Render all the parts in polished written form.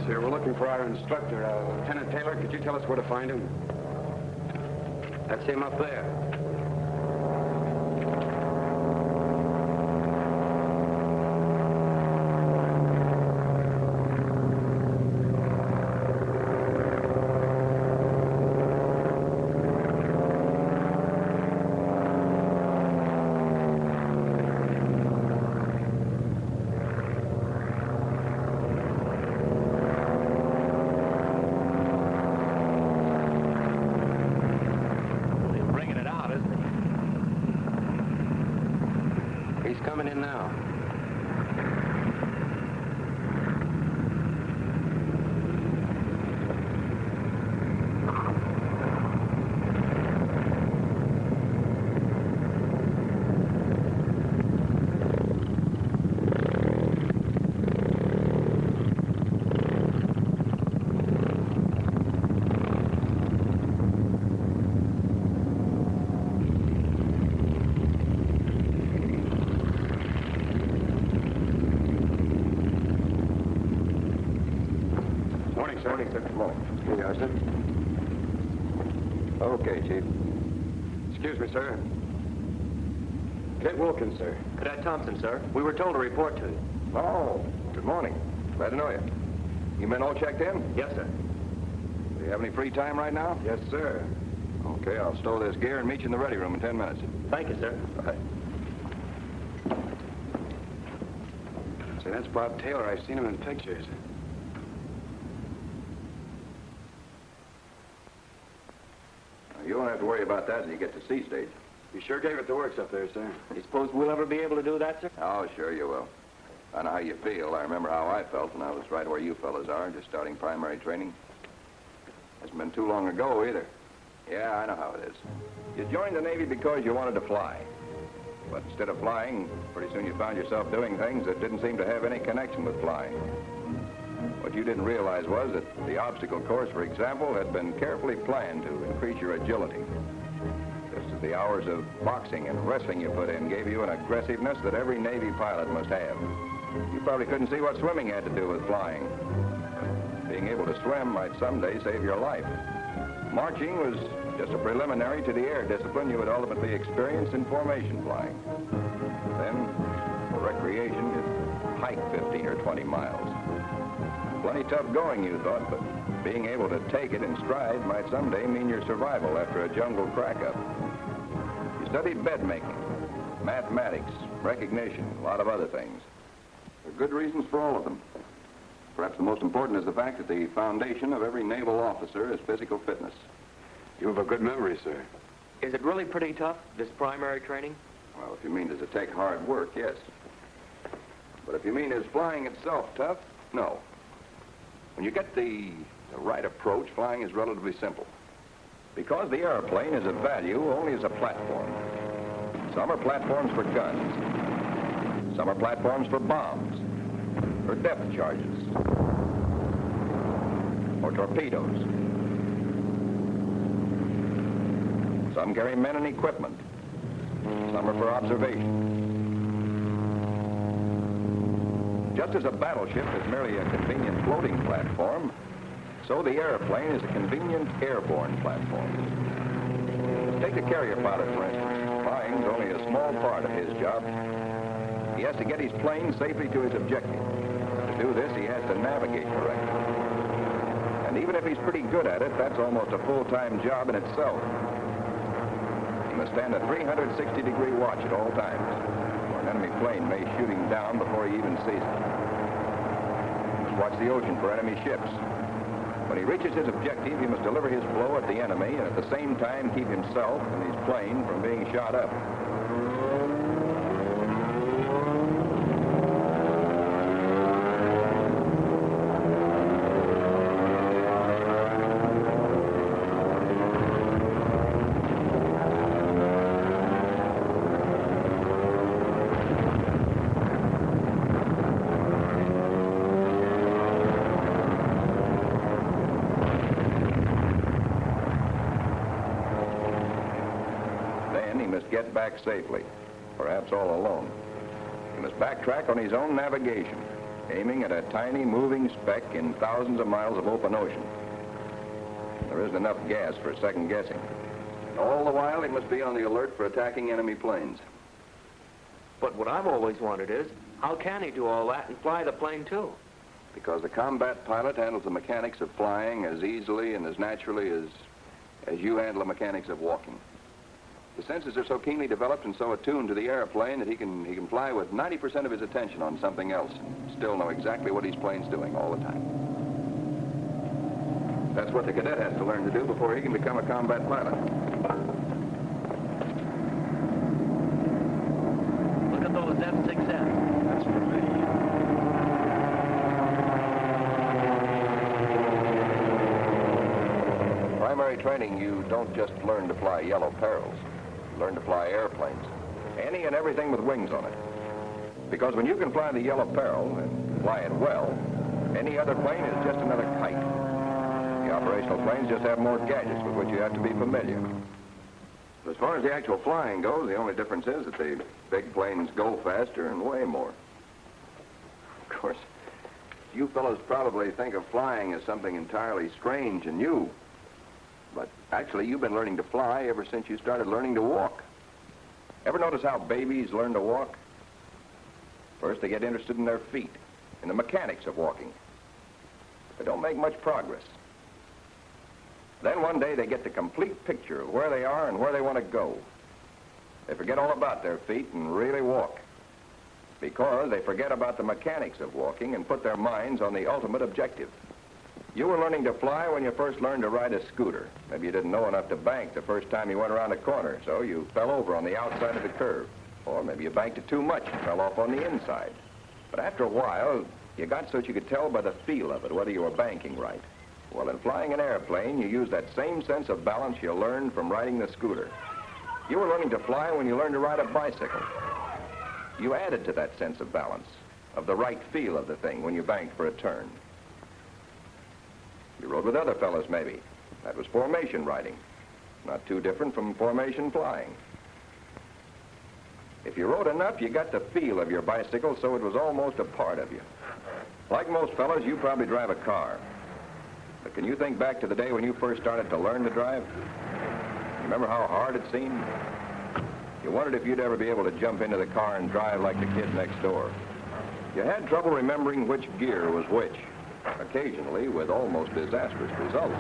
Here. We're looking for our instructor, Lieutenant Taylor. Could you tell us where to find him? That's him up there. Coming in now. Morning, sir. Good morning. Here you are, sir. Okay, Chief. Excuse me, sir. Kent Wilkins, sir. Cadet Thompson, sir. We were told to report to you. Oh, good morning. Glad to know you. You men all checked in? Yes, sir. Do you have any free time right now? Yes, sir. Okay, I'll stow this gear and meet you in the ready room in 10 minutes. Thank you, sir. Right. Say, that's Bob Taylor. I've seen him in pictures. You won't have to worry about that until you get to sea stage. You sure gave it the works up there, sir. You suppose we'll ever be able to do that, sir? Oh, sure you will. I know how you feel. I remember how I felt when I was right where you fellas are, just starting primary training. Hasn't been too long ago, either. Yeah, I know how it is. You joined the Navy because you wanted to fly. But instead of flying, pretty soon you found yourself doing things that didn't seem to have any connection with flying. What you didn't realize was that the obstacle course, for example, had been carefully planned to increase your agility. Just as the hours of boxing and wrestling you put in gave you an aggressiveness that every Navy pilot must have. You probably couldn't see what swimming had to do with flying. Being able to swim might someday save your life. Marching was just a preliminary to the air discipline you would ultimately experience in formation flying. Then, for recreation, you'd hike 15 or 20 miles. Plenty tough going, you thought, but being able to take it in stride might someday mean your survival after a jungle crack-up. You studied bed making, mathematics, recognition, a lot of other things. There are good reasons for all of them. Perhaps the most important is the fact that the foundation of every naval officer is physical fitness. You have a good memory, sir. Is it really pretty tough, this primary training? Well, if you mean does it take hard work, yes. But if you mean is flying itself tough, no. When you get the right approach, flying is relatively simple. Because the airplane is of value only as a platform. Some are platforms for guns. Some are platforms for bombs, or depth charges, or torpedoes. Some carry men and equipment. Some are for observation. Just as a battleship is merely a convenient floating platform, so the airplane is a convenient airborne platform. Take the carrier pilot, for instance. Flying's only a small part of his job. He has to get his plane safely to his objective. To do this, he has to navigate correctly. And even if he's pretty good at it, that's almost a full-time job in itself. He must stand a 360-degree watch at all times, or an enemy plane may shoot him down before he even sees it. He must watch the ocean for enemy ships. When he reaches his objective, he must deliver his blow at the enemy and at the same time keep himself and his plane from being shot up. Get back safely, perhaps all alone. He must backtrack on his own navigation, aiming at a tiny moving speck in thousands of miles of open ocean. There isn't enough gas for second guessing. All the while, he must be on the alert for attacking enemy planes. But what I've always wondered is, how can he do all that and fly the plane too? Because the combat pilot handles the mechanics of flying as easily and as naturally as you handle the mechanics of walking. The senses are so keenly developed and so attuned to the airplane that he can fly with 90% of his attention on something else and still know exactly what his plane's doing all the time. That's what the cadet has to learn to do before he can become a combat pilot. Look at those F-6Fs. That's for me. Primary training, you don't just learn to fly yellow perils. You learn to fly airplanes. Any and everything with wings on it. Because when you can fly the yellow peril and fly it well, any other plane is just another kite. The operational planes just have more gadgets with which you have to be familiar. As far as the actual flying goes, the only difference is that the big planes go faster and weigh more. Of course, you fellows probably think of flying as something entirely strange and new. But actually, you've been learning to fly ever since you started learning to walk. Ever notice how babies learn to walk? First, they get interested in their feet, in the mechanics of walking. They don't make much progress. Then one day, they get the complete picture of where they are and where they want to go. They forget all about their feet and really walk. Because they forget about the mechanics of walking and put their minds on the ultimate objective. You were learning to fly when you first learned to ride a scooter. Maybe you didn't know enough to bank the first time you went around a corner, so you fell over on the outside of the curve. Or maybe you banked it too much and fell off on the inside. But after a while, you got so that you could tell by the feel of it whether you were banking right. Well, in flying an airplane, you use that same sense of balance you learned from riding the scooter. You were learning to fly when you learned to ride a bicycle. You added to that sense of balance, of the right feel of the thing when you banked for a turn. You rode with other fellows, maybe. That was formation riding. Not too different from formation flying. If you rode enough, you got the feel of your bicycle so it was almost a part of you. Like most fellows, you probably drive a car. But can you think back to the day when you first started to learn to drive? Remember how hard it seemed? You wondered if you'd ever be able to jump into the car and drive like the kid next door. You had trouble remembering which gear was which. Occasionally with almost disastrous results.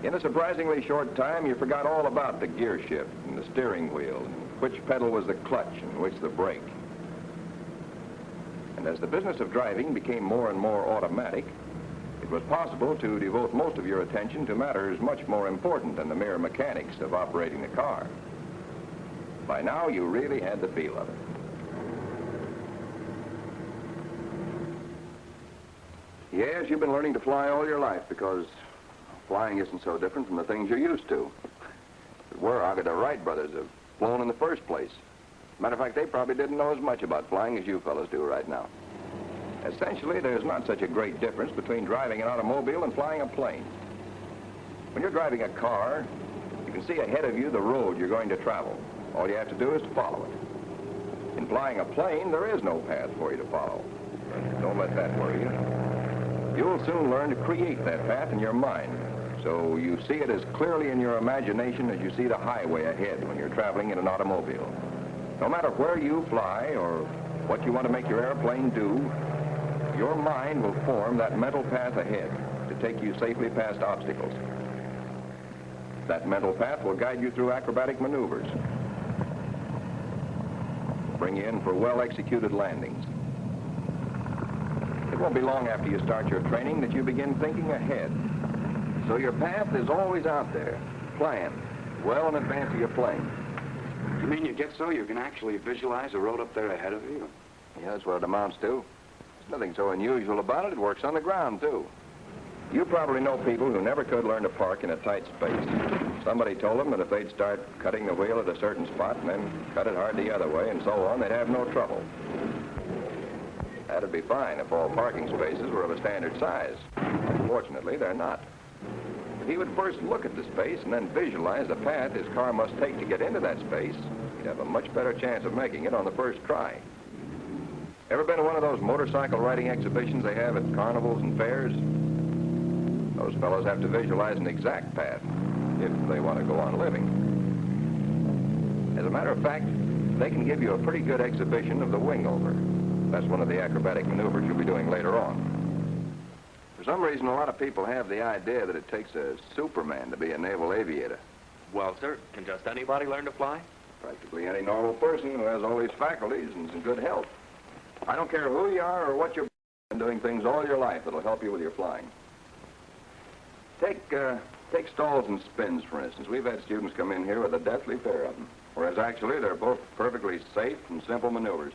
In a surprisingly short time, you forgot all about the gear shift and the steering wheel, and which pedal was the clutch and which the brake. And as the business of driving became more and more automatic, it was possible to devote most of your attention to matters much more important than the mere mechanics of operating the car. By now, you really had the feel of it. Yes, you've been learning to fly all your life because flying isn't so different from the things you're used to. If it were, how could the Wright brothers have flown in the first place? Matter of fact, they probably didn't know as much about flying as you fellows do right now. Essentially, there's not such a great difference between driving an automobile and flying a plane. When you're driving a car, you can see ahead of you the road you're going to travel. All you have to do is to follow it. In flying a plane, there is no path for you to follow. Don't let that worry you. You'll soon learn to create that path in your mind, so you see it as clearly in your imagination as you see the highway ahead when you're traveling in an automobile. No matter where you fly or what you want to make your airplane do, your mind will form that mental path ahead to take you safely past obstacles. That mental path will guide you through acrobatic maneuvers, bring you in for well-executed landings. It won't be long after you start your training that you begin thinking ahead. So your path is always out there, planned, well in advance of your plane. You mean you get so you can actually visualize a road up there ahead of you? Yeah, that's what it amounts to. There's nothing so unusual about it. It works on the ground, too. You probably know people who never could learn to park in a tight space. Somebody told them that if they'd start cutting the wheel at a certain spot and then cut it hard the other way and so on, they'd have no trouble. That'd be fine if all parking spaces were of a standard size. Unfortunately, they're not. If he would first look at the space and then visualize the path his car must take to get into that space, he'd have a much better chance of making it on the first try. Ever been to one of those motorcycle riding exhibitions they have at carnivals and fairs? Those fellows have to visualize an exact path if they want to go on living. As a matter of fact, they can give you a pretty good exhibition of the wing-over. That's one of the acrobatic maneuvers you'll be doing later on. For some reason, a lot of people have the idea that it takes a Superman to be a naval aviator. Well, sir, can just anybody learn to fly? Practically any normal person who has all these faculties and is in good health. I don't care who you are or what you're doing things all your life that'll help you with your flying. Take stalls and spins, for instance. We've had students come in here with a deathly pair of them, whereas actually they're both perfectly safe and simple maneuvers.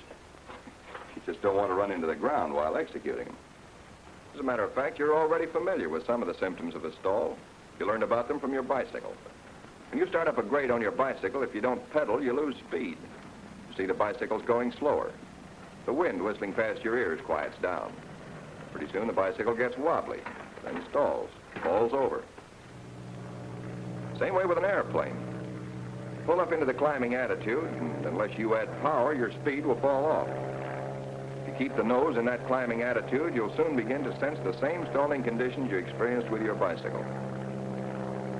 You just don't want to run into the ground while executing them. As a matter of fact, you're already familiar with some of the symptoms of a stall. You learned about them from your bicycle. When you start up a grade on your bicycle, if you don't pedal, you lose speed. You see the bicycle's going slower. The wind whistling past your ears quiets down. Pretty soon the bicycle gets wobbly, then stalls, falls over. Same way with an airplane. Pull up into the climbing attitude, and unless you add power, your speed will fall off. If you keep the nose in that climbing attitude, you'll soon begin to sense the same stalling conditions you experienced with your bicycle.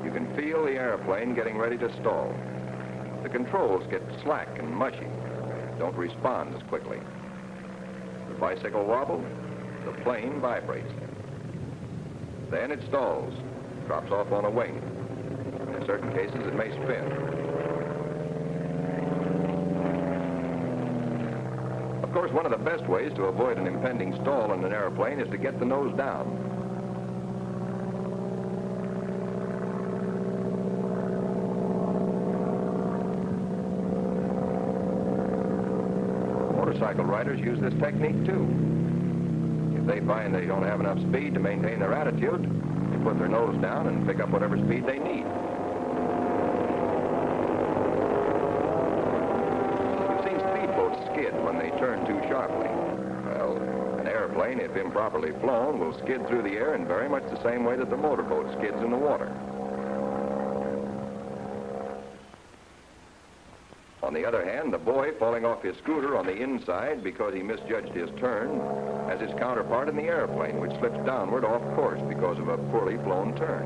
You can feel the airplane getting ready to stall. The controls get slack and mushy, don't respond as quickly. The bicycle wobbles, the plane vibrates. Then it stalls, drops off on a wing. In certain cases, it may spin. Of course, one of the best ways to avoid an impending stall in an airplane is to get the nose down. Motorcycle riders use this technique, too. If they find they don't have enough speed to maintain their attitude, they put their nose down and pick up whatever speed they need. You've seen speedboats skid when they turn too sharply. Well, an airplane, if improperly flown, will skid through the air in very much the same way that the motorboat skids in the water. On the other hand, the boy falling off his scooter on the inside because he misjudged his turn has his counterpart in the airplane, which slips downward off course because of a poorly flown turn.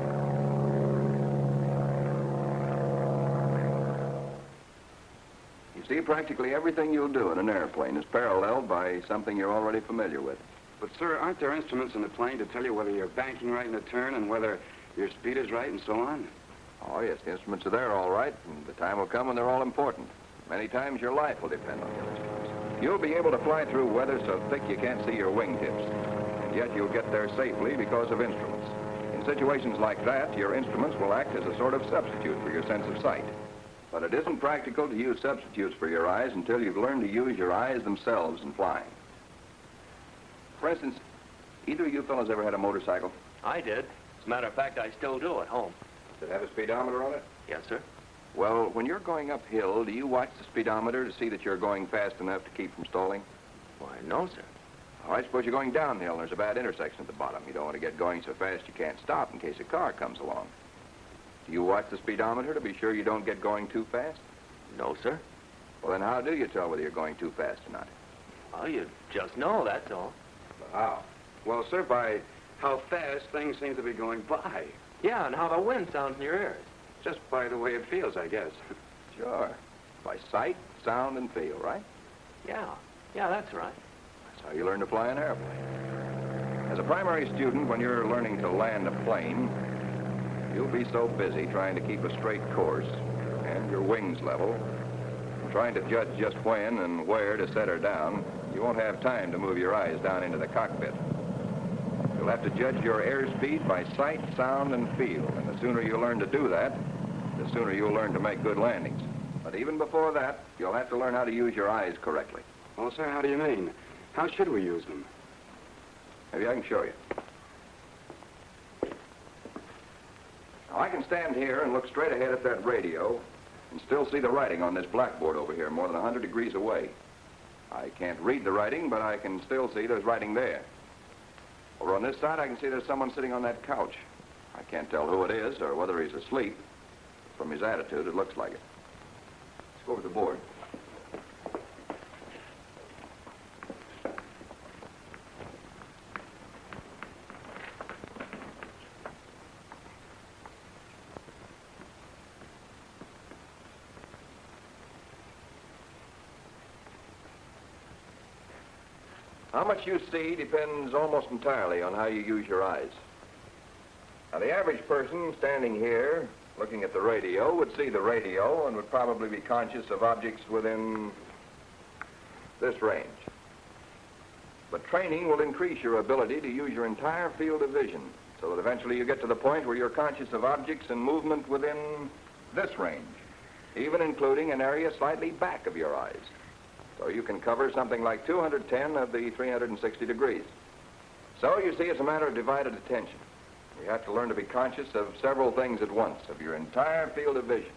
You see, practically everything you'll do in an airplane is paralleled by something you're already familiar with. But, sir, aren't there instruments in the plane to tell you whether you're banking right in a turn and whether your speed is right and so on? Oh, yes, the instruments are there, all right, and the time will come when they're all important. Many times your life will depend on your instruments. You'll be able to fly through weather so thick you can't see your wingtips, and yet you'll get there safely because of instruments. In situations like that, your instruments will act as a sort of substitute for your sense of sight. But it isn't practical to use substitutes for your eyes until you've learned to use your eyes themselves in flying. For instance, either of you fellows ever had a motorcycle? I did. As a matter of fact, I still do at home. Does it have a speedometer on it? Yes, sir. Well, when you're going uphill, do you watch the speedometer to see that you're going fast enough to keep from stalling? Why, no, sir. All right, suppose you're going downhill and there's a bad intersection at the bottom. You don't want to get going so fast you can't stop in case a car comes along. Do you watch the speedometer to be sure you don't get going too fast? No, sir. Well, then how do you tell whether you're going too fast or not? Well, you just know, that's all. How? Well, sir, by how fast things seem to be going by. Yeah, and how the wind sounds in your ears. Just by the way it feels, I guess. Sure. By sight, sound, and feel, right? Yeah, that's right. That's how you learn to fly an airplane. As a primary student, when you're learning to land a plane, you'll be so busy trying to keep a straight course and your wings level, and trying to judge just when and where to set her down, you won't have time to move your eyes down into the cockpit. You'll have to judge your airspeed by sight, sound, and feel. And the sooner you learn to do that, the sooner you'll learn to make good landings. But even before that, you'll have to learn how to use your eyes correctly. Well, sir, how do you mean? How should we use them? Maybe I can show you. Now, I can stand here and look straight ahead at that radio and still see the writing on this blackboard over here, more than 100 degrees away. I can't read the writing, but I can still see there's writing there. Over on this side, I can see there's someone sitting on that couch. I can't tell who it is or whether he's asleep. From his attitude, it looks like it. Let's go over to the board. How much you see depends almost entirely on how you use your eyes. Now, the average person standing here, looking at the radio, would see the radio and would probably be conscious of objects within this range. But training will increase your ability to use your entire field of vision, so that eventually you get to the point where you're conscious of objects and movement within this range, even including an area slightly back of your eyes. So you can cover something like 210 of the 360 degrees. So you see, it's a matter of divided attention. You have to learn to be conscious of several things at once, of your entire field of vision.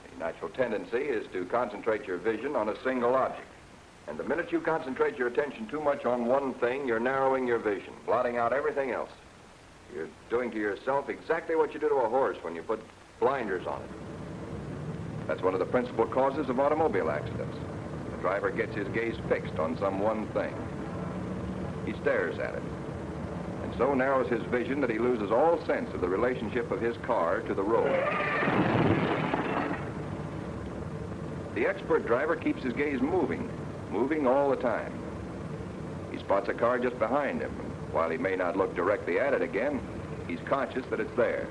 The natural tendency is to concentrate your vision on a single object. And the minute you concentrate your attention too much on one thing, you're narrowing your vision, blotting out everything else. You're doing to yourself exactly what you do to a horse when you put blinders on it. That's one of the principal causes of automobile accidents. The driver gets his gaze fixed on some one thing. He stares at it, and so narrows his vision that he loses all sense of the relationship of his car to the road. The expert driver keeps his gaze moving all the time. He spots a car just behind him, and while he may not look directly at it again, he's conscious that it's there.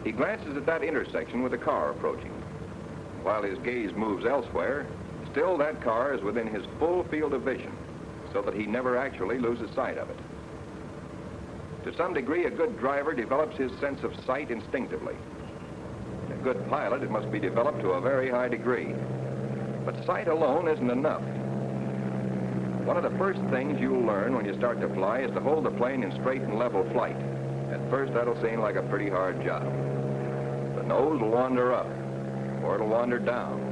He glances at that intersection with a car approaching. While his gaze moves elsewhere, still that car is within his full field of vision, so that he never actually loses sight of it. To some degree, a good driver develops his sense of sight instinctively. A good pilot, it must be developed to a very high degree. But sight alone isn't enough. One of the first things you'll learn when you start to fly is to hold the plane in straight and level flight. At first, that'll seem like a pretty hard job. The nose will wander up, or it'll wander down.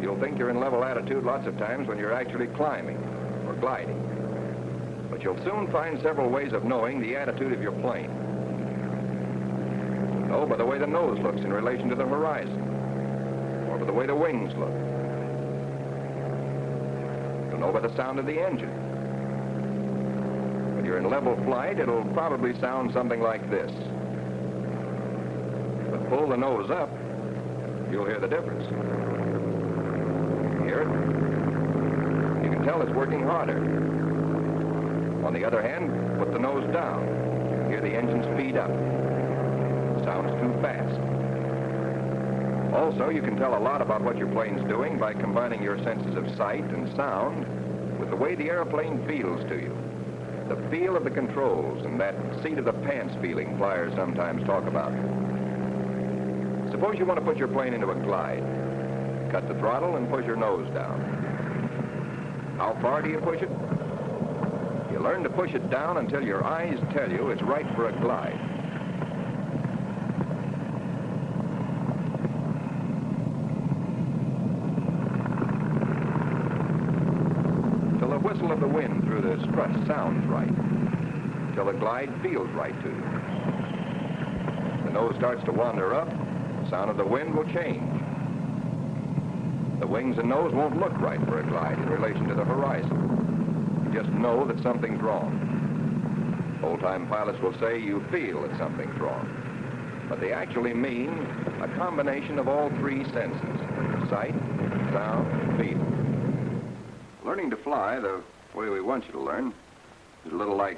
You'll think you're in level attitude lots of times when you're actually climbing or gliding. But you'll soon find several ways of knowing the attitude of your plane. You'll know by the way the nose looks in relation to the horizon, or by the way the wings look. You'll know by the sound of the engine. When you're in level flight, it'll probably sound something like this. But pull the nose up, you'll hear the difference. Hear it? You can tell it's working harder. On the other hand, put the nose down. You hear the engine speed up. It sounds too fast. Also, you can tell a lot about what your plane's doing by combining your senses of sight and sound with the way the airplane feels to you. The feel of the controls and that seat-of-the-pants feeling flyers sometimes talk about. Suppose you want to put your plane into a glide. Cut the throttle and push your nose down. How far do you push it? You learn to push it down until your eyes tell you it's right for a glide. Till the whistle of the wind through the strut sounds right. Till the glide feels right to you. The nose starts to wander up, the sound of the wind will change. The wings and nose won't look right for a glide in relation to the horizon. You just know that something's wrong. Old-time pilots will say you feel that something's wrong. But they actually mean a combination of all three senses: sight, sound, and feel. Learning to fly the way we want you to learn is a little like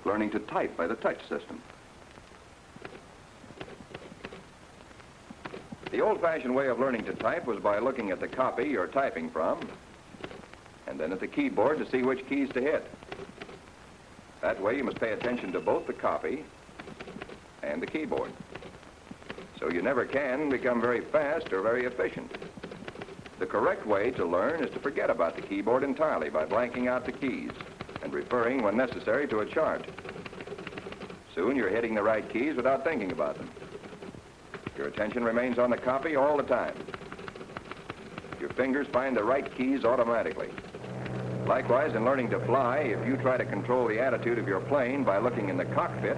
learning to type by the touch system. The old-fashioned way of learning to type was by looking at the copy you're typing from, and then at the keyboard to see which keys to hit. That way you must pay attention to both the copy and the keyboard. So you never can become very fast or very efficient. The correct way to learn is to forget about the keyboard entirely by blanking out the keys and referring, when necessary, to a chart. Soon you're hitting the right keys without thinking about them. Your attention remains on the copy all the time. Your fingers find the right keys automatically. Likewise, in learning to fly, if you try to control the attitude of your plane by looking in the cockpit,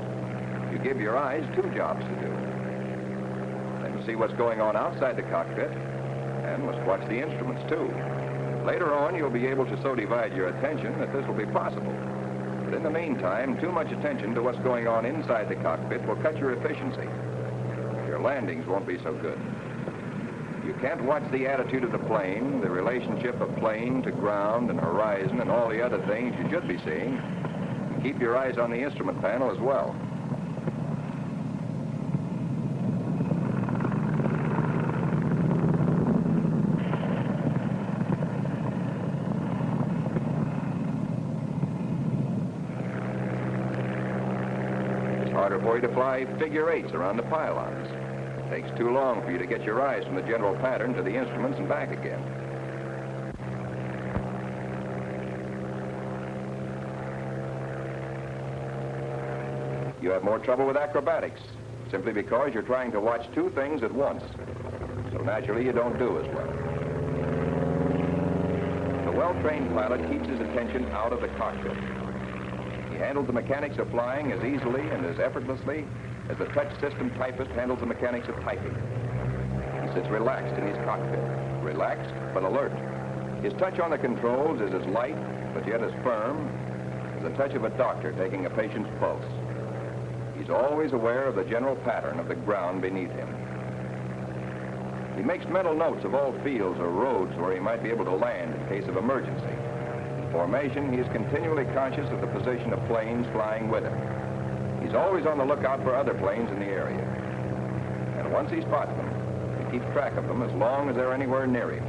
you give your eyes two jobs to do. Then see what's going on outside the cockpit, and must watch the instruments too. Later on, you'll be able to so divide your attention that this will be possible. But in the meantime, too much attention to what's going on inside the cockpit will cut your efficiency. Your landings won't be so good. You can't watch the attitude of the plane, the relationship of plane to ground and horizon and all the other things you should be seeing. Keep your eyes on the instrument panel as well. It's harder for you to fly figure eights around the pylons. It takes too long for you to get your eyes from the general pattern to the instruments and back again. You have more trouble with acrobatics, simply because you're trying to watch two things at once. So naturally, you don't do as well. The well-trained pilot keeps his attention out of the cockpit. He handles the mechanics of flying as easily and as effortlessly as the touch system typist handles the mechanics of typing. He sits relaxed in his cockpit, relaxed but alert. His touch on the controls is as light but yet as firm as the touch of a doctor taking a patient's pulse. He's always aware of the general pattern of the ground beneath him. He makes mental notes of all fields or roads where he might be able to land in case of emergency. In formation, he is continually conscious of the position of planes flying with him. He's always on the lookout for other planes in the area. And once he spots them, he keeps track of them as long as they're anywhere near him.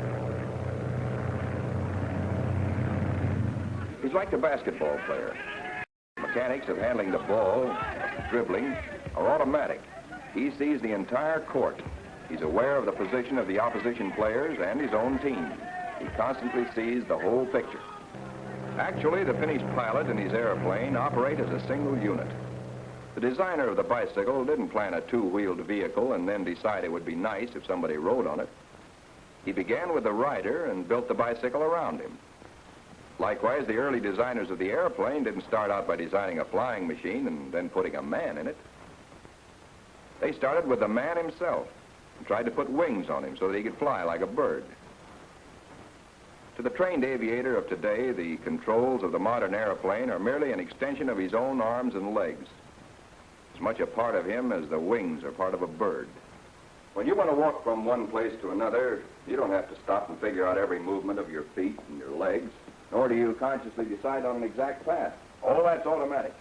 He's like the basketball player. The mechanics of handling the ball, dribbling, are automatic. He sees the entire court. He's aware of the position of the opposition players and his own team. He constantly sees the whole picture. Actually, the finished pilot and his airplane operate as a single unit. The designer of the bicycle didn't plan a two-wheeled vehicle and then decide it would be nice if somebody rode on it. He began with the rider and built the bicycle around him. Likewise, the early designers of the airplane didn't start out by designing a flying machine and then putting a man in it. They started with the man himself and tried to put wings on him so that he could fly like a bird. To the trained aviator of today, the controls of the modern airplane are merely an extension of his own arms and legs. As much a part of him as the wings are part of a bird. When you want to walk from one place to another, you don't have to stop and figure out every movement of your feet and your legs, nor do you consciously decide on an exact path. All that's automatic.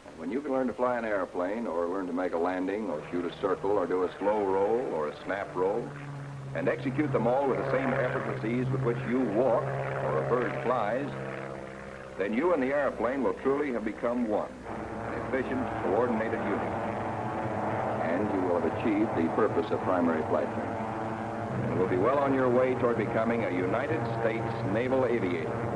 And when you can learn to fly an airplane, or learn to make a landing, or shoot a circle, or do a slow roll, or a snap roll, and execute them all with the same effortless ease with which you walk, or a bird flies, then you and the airplane will truly have become one. Efficient, coordinated unit. And you will have achieved the purpose of primary flight training. And will be well on your way toward becoming a United States naval aviator.